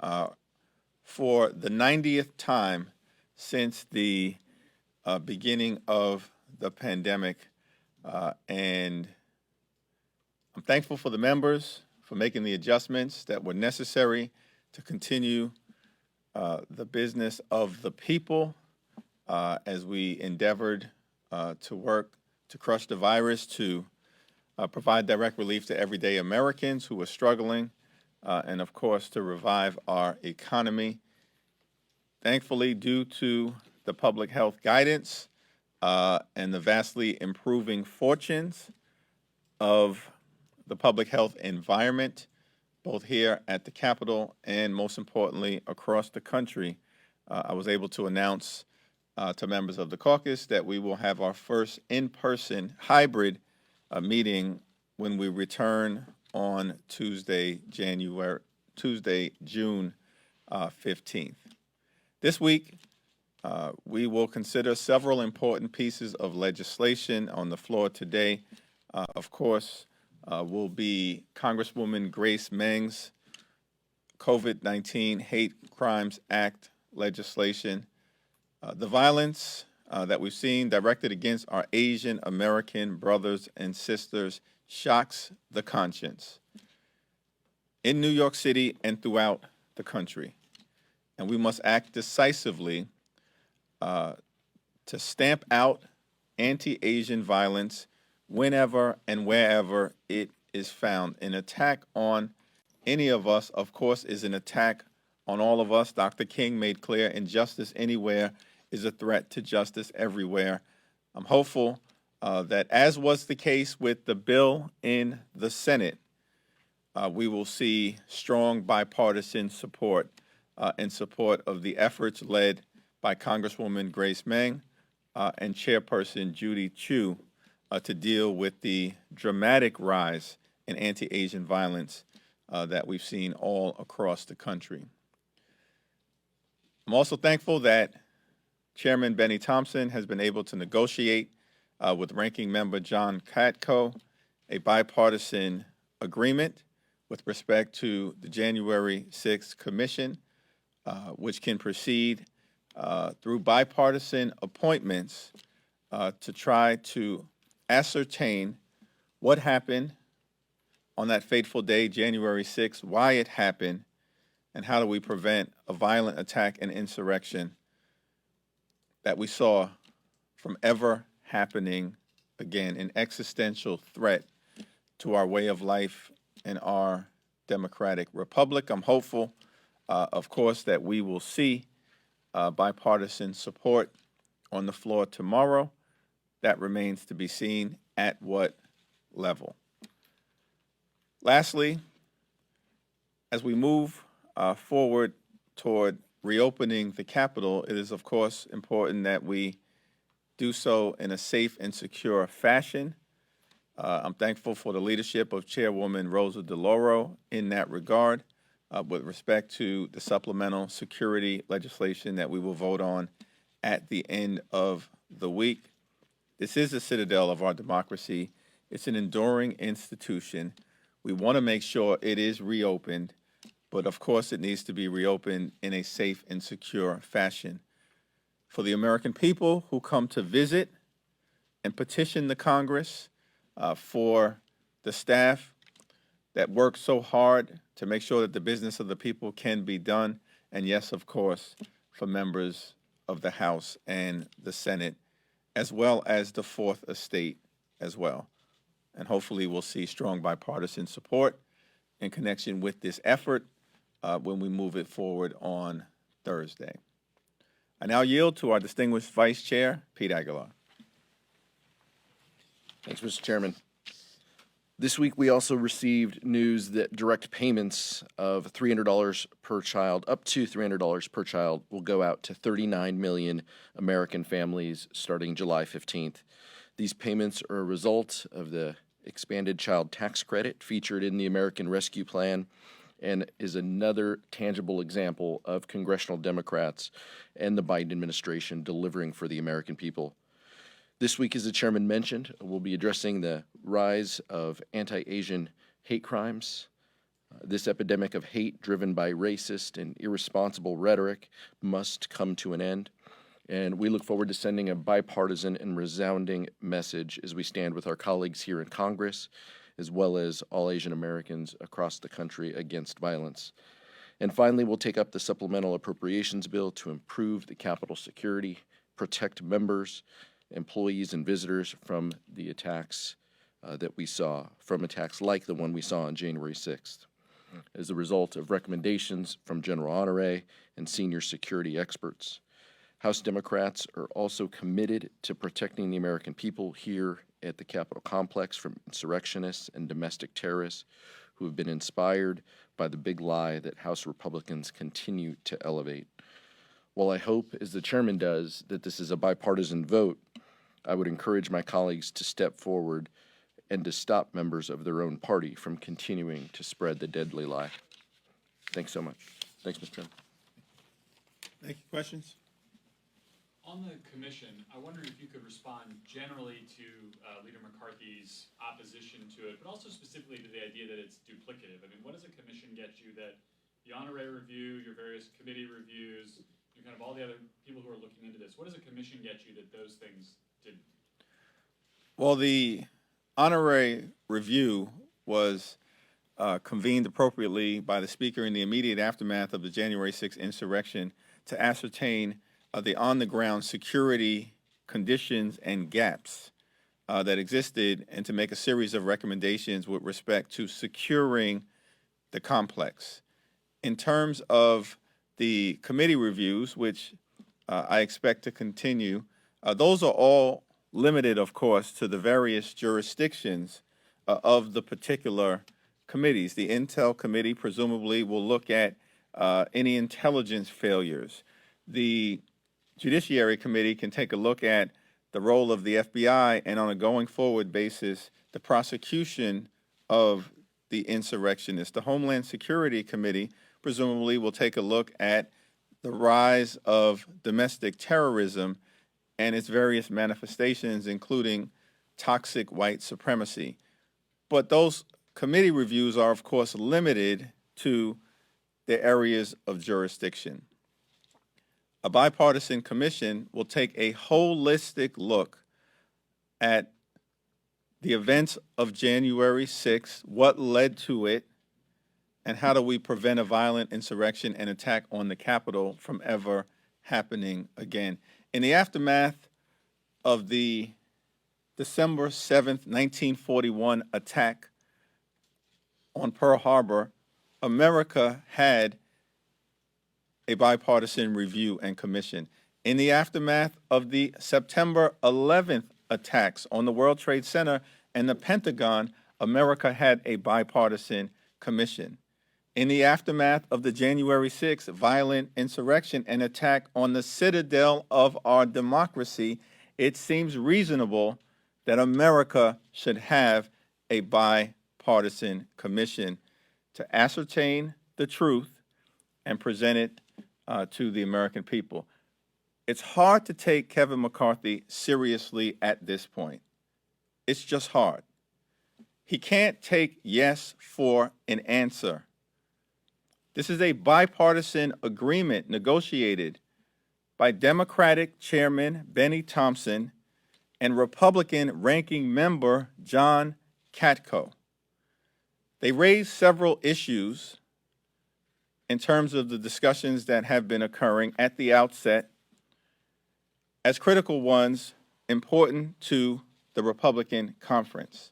uh, for the 90th time since the beginning of the pandemic. And I'm thankful for the members for making the adjustments that were necessary to continue the business of the people as we endeavored to work to crush the virus, to provide direct relief to everyday Americans who are struggling, and of course to revive our economy. Thankfully, due to the public health guidance and the vastly improving fortunes of the public health environment, both here at the Capitol and most importantly across the country, I was able to announce to members of the caucus that we will have our first in-person hybrid meeting when we return on Tuesday, June 15th. This week, we will consider several important pieces of legislation on the floor today. Of course, will be Congresswoman Grace Meng's COVID-19 Hate Crimes Act legislation. The violence that we've seen directed against our Asian American brothers and sisters shocks the conscience in New York City and throughout the country. And we must act decisively to stamp out anti-Asian violence whenever and wherever it is found. An attack on any of us, of course, is an attack on all of us. Dr. King made clear injustice anywhere is a threat to justice everywhere. I'm hopeful that, as was the case with the bill in the Senate, we will see strong bipartisan support in support of the efforts led by Congresswoman Grace Meng and Chairperson Judy Chu to deal with the dramatic rise in anti-Asian violence that we've seen all across the country. I'm also thankful that Chairman Benny Thompson has been able to negotiate with Ranking Member John Katko a bipartisan agreement with respect to the January 6th Commission, which can proceed through bipartisan appointments to try to ascertain what happened on that fateful day, January 6th, why it happened, and how do we prevent a violent attack and insurrection that we saw from ever happening again, an existential threat to our way of life and our democratic republic. I'm hopeful, of course, that we will see bipartisan support on the floor tomorrow. That remains to be seen at what level. Lastly, as we move forward toward reopening the Capitol, it is, of course, important that we do so in a safe and secure fashion. I'm thankful for the leadership of Chairwoman Rosa DeLauro in that regard with respect to the supplemental security legislation that we will vote on at the end of the week. This is the citadel of our democracy. It's an enduring institution. We want to make sure it is reopened, but of course it needs to be reopened in a safe and secure fashion. For the American people who come to visit and petition the Congress, for the staff that works so hard to make sure that the business of the people can be done, and yes, of course, for members of the House and the Senate, as well as the Fourth Estate as well. And hopefully we'll see strong bipartisan support in connection with this effort when we move it forward on Thursday. I now yield to our distinguished Vice Chair, Pete Aguilar. Thanks, Mr. Chairman. This week, we also received news that direct payments of $300 per child, up to $300 per child, will go out to 39 million American families starting July 15th. These payments are a result of the expanded child tax credit featured in the American Rescue Plan and is another tangible example of congressional Democrats and the Biden administration delivering for the American people. This week, as the chairman mentioned, we'll be addressing the rise of anti-Asian hate crimes, This epidemic of hate driven by racist and irresponsible rhetoric must come to an end, and we look forward to sending a bipartisan and resounding message as we stand with our colleagues here in Congress, as well as all Asian Americans across the country against violence. And finally, we'll take up the supplemental appropriations bill to improve the Capitol security, protect members, employees, and visitors from the attacks that we saw, from attacks like the one we saw on January 6th. As a result of recommendations from General Honore and senior security experts, House Democrats are also committed to protecting the American people here at the Capitol complex from insurrectionists and domestic terrorists who have been inspired by the big lie that House Republicans continue to elevate. While I hope, as the chairman does, that this is a bipartisan vote, I would encourage my colleagues to step forward and to stop members of their own party from continuing to spread the deadly lie. Thanks so much. Thanks, Mr. Chairman. Thank you. Questions? On the commission, I wonder if you could respond generally to Leader McCarthy's opposition to it, but also specifically to the idea that it's duplicative. I mean, what does a commission get you that the honorary review, your various committee reviews, and kind of all the other people who are looking into this, what does a commission get you that those things didn't? Well, the honorary review was convened appropriately by the Speaker in the immediate aftermath of the January 6th insurrection to ascertain the on-the-ground security conditions and gaps that existed, and to make a series of recommendations with respect to securing the complex. In terms of the committee reviews, which I expect to continue, those are all limited, of course, to the various jurisdictions of the particular committees. The Intel Committee presumably will look at any intelligence failures. The Judiciary Committee can take a look at the role of the FBI and, on a going forward basis, the prosecution of the insurrectionists. The Homeland Security Committee presumably will take a look at the rise of domestic terrorism and its various manifestations, including toxic white supremacy. But those committee reviews are, of course, limited to their areas of jurisdiction. A bipartisan commission will take a holistic look at the events of January 6th, what led to it, and how do we prevent a violent insurrection and attack on the Capitol from ever happening again. In the aftermath of the December 7th, 1941 attack on Pearl Harbor, America had a bipartisan review and commission. In the aftermath of the September 11th attacks on the World Trade Center and the Pentagon, America had a bipartisan commission. In the aftermath of the January 6th violent insurrection and attack on the citadel of our democracy, it seems reasonable that America should have a bipartisan commission to ascertain the truth and present it to the American people. It's hard to take Kevin McCarthy seriously at this point. It's just hard. He can't take yes for an answer. This is a bipartisan agreement negotiated by Democratic Chairman Benny Thompson and Republican Ranking Member John Katko. They raised several issues in terms of the discussions that have been occurring at the outset as critical ones important to the Republican conference.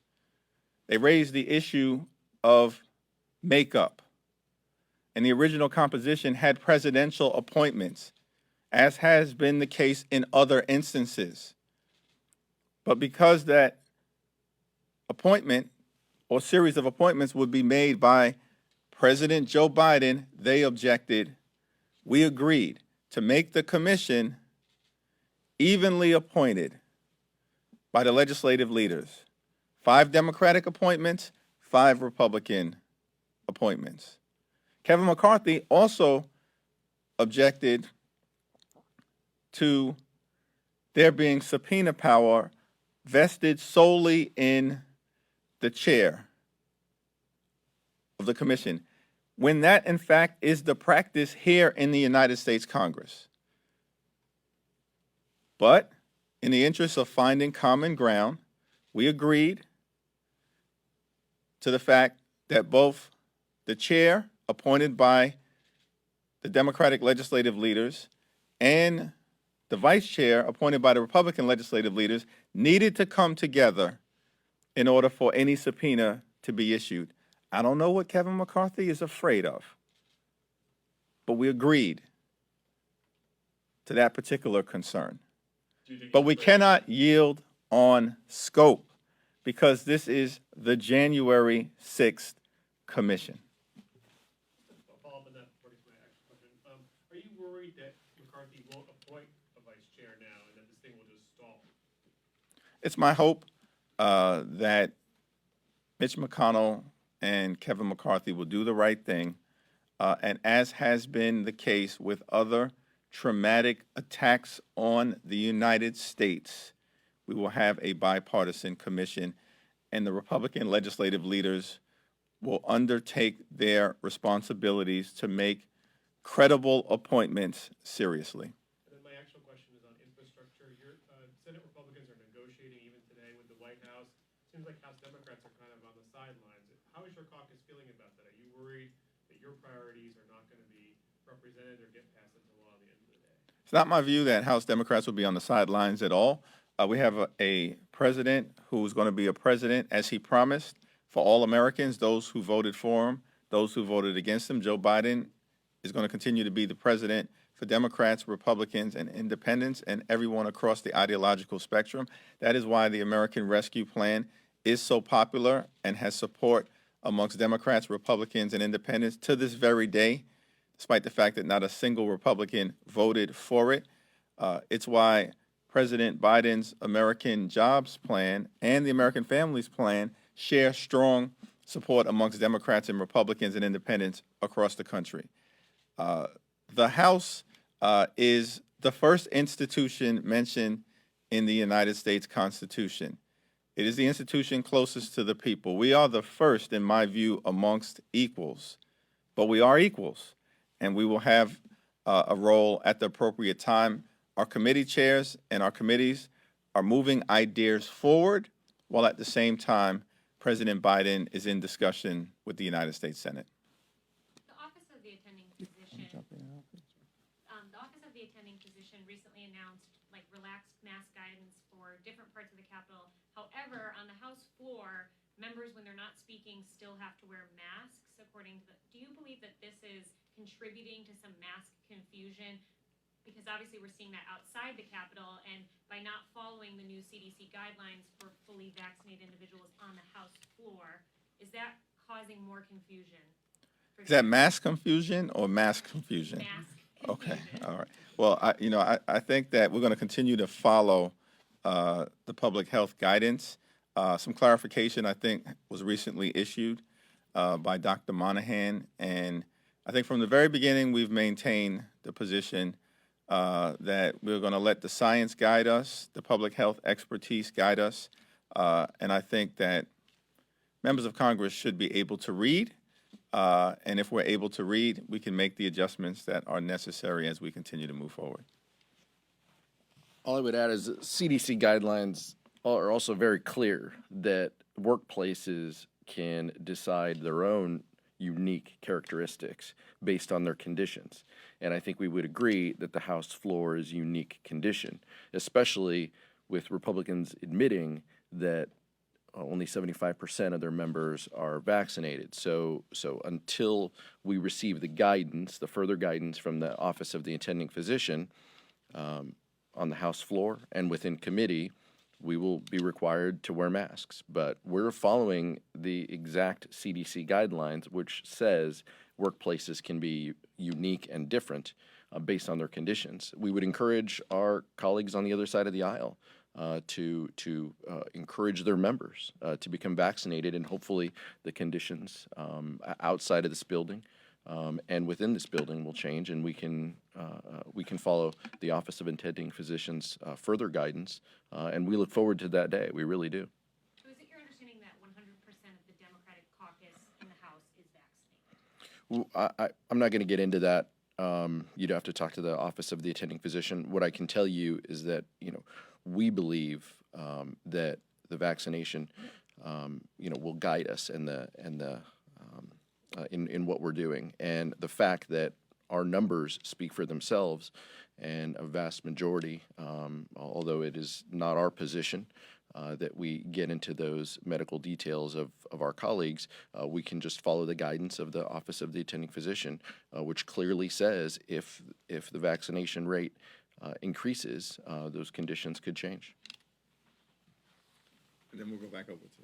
They raised the issue of makeup, and the original composition had presidential appointments, as has been the case in other instances. But because that appointment or series of appointments would be made by President Joe Biden, they objected. We agreed to make the commission evenly appointed by the legislative leaders. 5 Democratic appointments, 5 Republican appointments. Kevin McCarthy also objected to there being subpoena power vested solely in the chair of the commission. when that, in fact, is the practice here in the United States Congress. But in the interest of finding common ground, we agreed to the fact that both the chair, appointed by the Democratic legislative leaders, and the vice chair, appointed by the Republican legislative leaders, needed to come together in order for any subpoena to be issued. I don't know what Kevin McCarthy is afraid of, but we agreed to that particular concern. Do you think But he's we afraid- cannot yield on scope because this is the January 6th commission. I'll follow up on that before I get to my actual question. Are you worried that McCarthy won't appoint a vice chair now and that this thing will just stall? It's my hope that Mitch McConnell and Kevin McCarthy will do the right thing, and as has been the case with other traumatic attacks on the United States, we will have a bipartisan commission, and the Republican legislative leaders will undertake their responsibilities to make credible appointments seriously. And then my actual question is on infrastructure. Your Senate Republicans are negotiating even today with the White House. Seems like House Democrats are kind of on the sidelines. How is your caucus feeling about that? Are you worried that your priorities are not going to be represented or get passed into law at the end of the day? It's not my view that House Democrats will be on the sidelines at all. We have a president who's going to be a president, as he promised, for all Americans, those who voted for him, those who voted against him. Joe Biden is going to continue to be the president for Democrats, Republicans, and independents, and everyone across the ideological spectrum. That is why the American Rescue Plan is so popular and has support amongst Democrats, Republicans, and independents to this very day, despite the fact that not a single Republican voted for it. It's why President Biden's American Jobs Plan and the American Families Plan share strong support amongst Democrats and Republicans and independents across the country. The House is the first institution mentioned in the United States Constitution. It is the institution closest to the people. We are the first, in my view, amongst equals, but we are equals, and we will have a role at the appropriate time. Our committee chairs and our committees are moving ideas forward, while at the same time, President Biden is in discussion with the United States Senate. The Office of the Attending Physician, recently announced relaxed mask guidance for different parts of the Capitol. However, on the House floor, members, when they're not speaking, still have to wear masks. According to do you believe that this is contributing to some mask confusion? Because obviously we're seeing that outside the Capitol, and by not following the new CDC guidelines for fully vaccinated individuals on the House floor, is that causing more confusion? Is that mass confusion or mask confusion? Mask Okay, confusion. all right. Well, I think that we're going to continue to follow the public health guidance. Some clarification, I think, was recently issued by Dr. Monahan, and I think from the very beginning we've maintained the position that we're going to let the science guide us, the public health expertise guide us, and I think that members of Congress should be able to read, and if we're able to read, we can make the adjustments that are necessary as we continue to move forward. All I would add is that CDC guidelines are also very clear that workplaces can decide their own unique characteristics based on their conditions. And I think we would agree that the House floor is unique condition, especially with Republicans admitting that only 75% of their members are vaccinated. So until we receive the guidance, the further guidance from the Office of the Attending Physician on the House floor and within committee, we will be required to wear masks. But we're following the exact CDC guidelines, which says workplaces can be unique and different based on their conditions. We would encourage our colleagues on the other side of the aisle to encourage their members to become vaccinated, and hopefully the conditions outside of this building and within this building will change, and we can follow the Office of Attending Physicians' further guidance, and we look forward to that day. We really do. So is it your understanding that 100% of the Democratic caucus in the House is vaccinated? I'm not going to get into that. You'd have to talk to the Office of the Attending Physician. What I can tell you is that, we believe that the vaccination, will guide us in what we're doing. And the fact that our numbers speak for themselves, and a vast majority, although it is not our position that we get into those medical details of our colleagues, we can just follow the guidance of the Office of the Attending Physician, which clearly says if the vaccination rate increases, those conditions could change. And then we'll go back over to.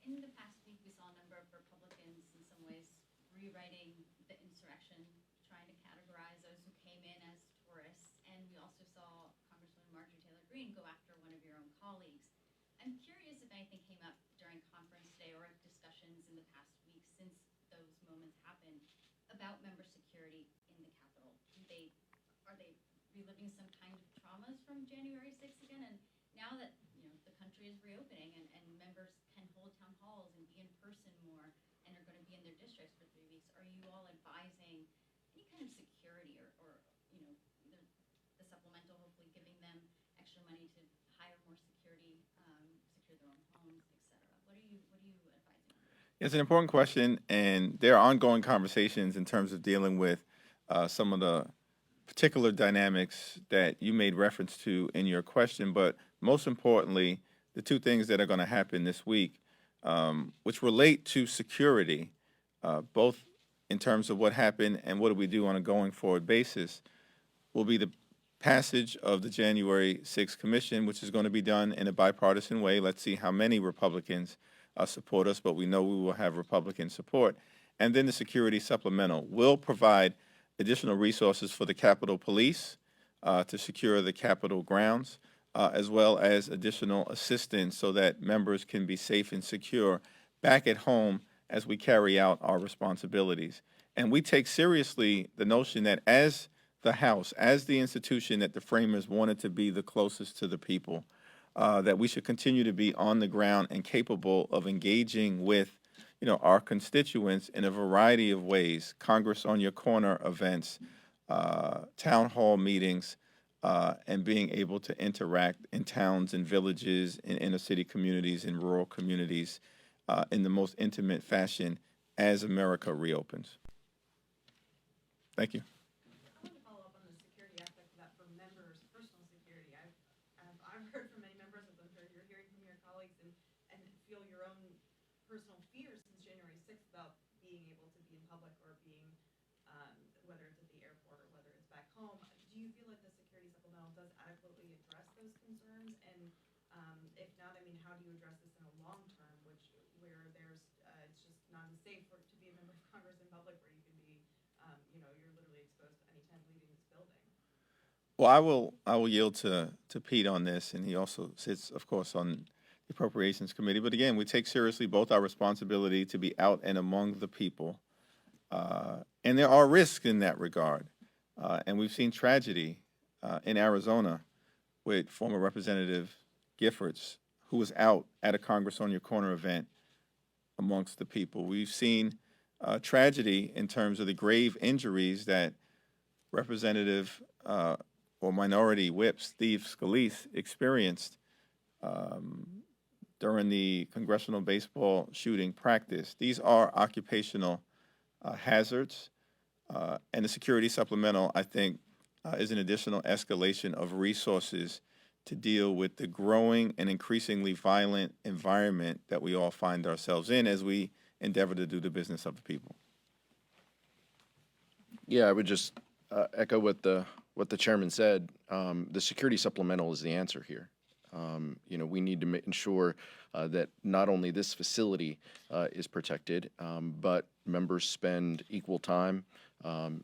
In the past week, we saw a number of Republicans, in some ways, rewriting the insurrection, trying to categorize those who came in as tourists. And we also saw Congresswoman Marjorie Taylor Greene go after one of your own colleagues. I'm curious if anything came up during conference today or discussions in the past week since those moments happened about member security in the Capitol. Are they reliving some kind of traumas from January 6th again? And now that the country is reopening and members can hold town halls and be in person more and are going to be in their districts for 3 weeks, are you all advising any kind of security or the supplemental, hopefully giving them extra money to hire more security, secure their own homes, etc.? What are you advising on? It's an important question, and there are ongoing conversations in terms of dealing with some of the particular dynamics that you made reference to in your question, but most importantly, the two things that are going to happen this week, which relate to security, both in terms of what happened and what do we do on a going forward basis, will be the passage of the January 6th Commission, which is going to be done in a bipartisan way. Let's see how many Republicans support us, but we know we will have Republican support. And then the security supplemental will provide additional resources for the Capitol Police to secure the Capitol grounds, as well as additional assistance so that members can be safe and secure back at home as we carry out our responsibilities. And we take seriously the notion that as the House, as the institution that the framers wanted to be the closest to the people, that we should continue to be on the ground and capable of engaging with our constituents in a variety of ways: Congress on Your Corner events, town hall meetings, and being able to interact in towns and villages, in inner city communities, in rural communities, in the most intimate fashion as America reopens. Thank you. I want to follow up on the security aspect of that for members' personal security. I've heard from many members, as I'm sure you're hearing from your colleagues, and feel your own personal fears since January 6th about being able to be in public or being, whether it's at the airport or whether it's back home. Do you feel like the security supplemental does adequately address those concerns? And if not, how do you address this in a long term, where there's it's just not as safe to be a member of Congress in public, where you can be, you're literally exposed to any time leaving this building? Well, I will yield to Pete on this, and he also sits, of course, on the Appropriations Committee. But again, we take seriously both our responsibility to be out and among the people, and there are risks in that regard. And we've seen tragedy in Arizona with former Representative Jeffries, who was out at a Congress on Your Corner event amongst the people. We've seen tragedy in terms of the grave injuries that Representative or Minority Whip Steve Scalise experienced during the congressional baseball shooting practice. These are occupational hazards, and the security supplemental, I think, is an additional escalation of resources to deal with the growing and increasingly violent environment that we all find ourselves in as we endeavor to do the business of the people. Yeah, I would just echo what the chairman said. The security supplemental is the answer here. We need to ensure that not only this facility is protected, but members spend equal time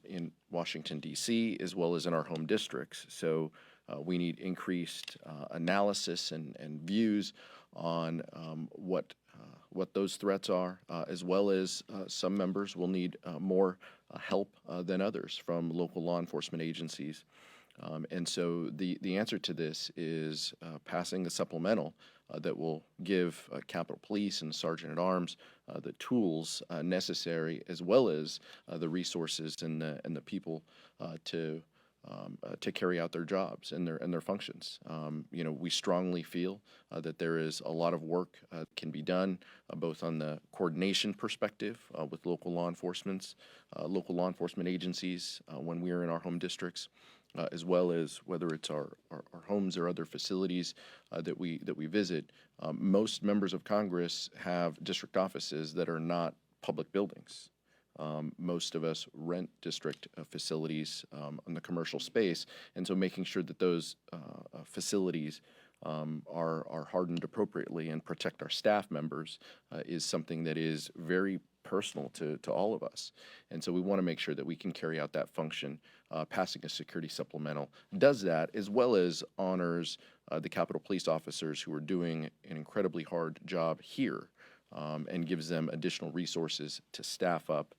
in Washington, D.C., as well as in our home districts. So we need increased analysis and views on what those threats are, as well as some members will need more help than others from local law enforcement agencies. And so the answer to this is passing a supplemental that will give Capitol Police and Sergeant at Arms the tools necessary, as well as the resources and the people to carry out their jobs and their functions. We strongly feel that there is a lot of work can be done both on the coordination perspective with local law enforcement agencies when we are in our home districts, as well as whether it's our homes or other facilities that we visit. Most members of Congress have district offices that are not public buildings. Most of us rent district facilities in the commercial space, and so making sure that those facilities are hardened appropriately and protect our staff members is something that is very personal to all of us. And so we want to make sure that we can carry out that function. Passing a security supplemental does that, as well as honors the Capitol Police officers who are doing an incredibly hard job here, and gives them additional resources to staff up,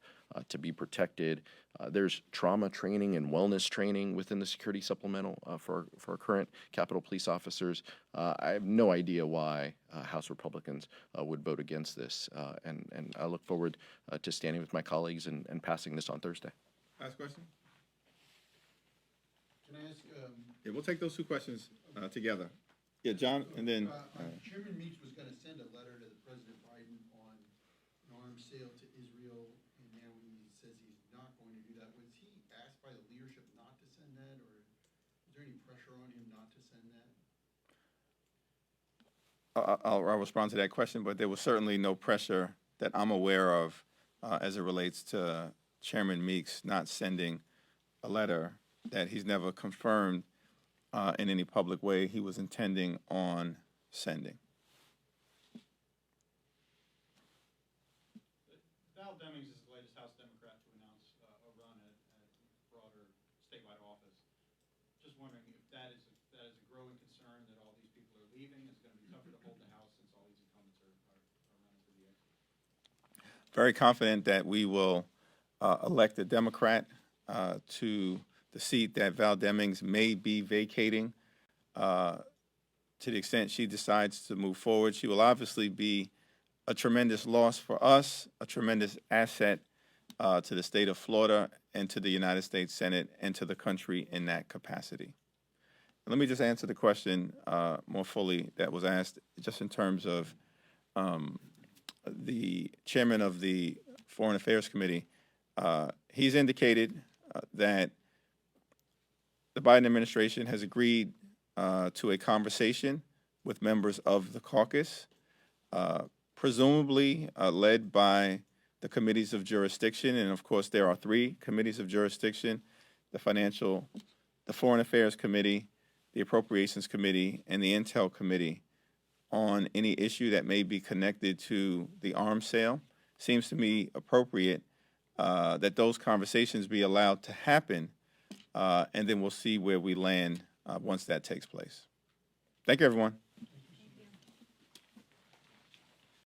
to be protected. There's trauma training and wellness training within the security supplemental for our current Capitol Police officers. I have no idea why House Republicans would vote against this, and I look forward to standing with my colleagues and passing this on Thursday. Last question? Can I ask, Yeah, we'll take those two questions together. Yeah, John, and then, Chairman Meeks was gonna send a letter to the President Biden on an arms sale to Israel, and now he says he's not going to do that. Was he asked by the leadership not to send that, or is there any pressure on him not to send that? I'll respond to that question, but there was certainly no pressure that I'm aware of as it relates to Chairman Meeks not sending a letter that he's never confirmed in any public way he was intending on sending. Val Demings is the latest House Democrat to announce a run at broader statewide office. Just wondering if that is a growing concern that all these people are leaving. It's going to be tougher to hold the House since all these incumbents are running for the exit. Very confident that we will elect a Democrat to the seat that Val Demings may be vacating. To the extent she decides to move forward, she will obviously be a tremendous loss for us, a tremendous asset to the state of Florida and to the United States Senate and to the country in that capacity. Let me just answer the question more fully that was asked, just in terms of the chairman of the Foreign Affairs Committee. He's indicated that the Biden administration has agreed to a conversation with members of the caucus, presumably led by the committees of jurisdiction. And of course, there are three committees of jurisdiction: the Foreign Affairs Committee, the Appropriations Committee, and the Intel Committee, on any issue that may be connected to the arms sale. Seems to me appropriate that those conversations be allowed to happen, and then we'll see where we land once that takes place. Thank you, everyone.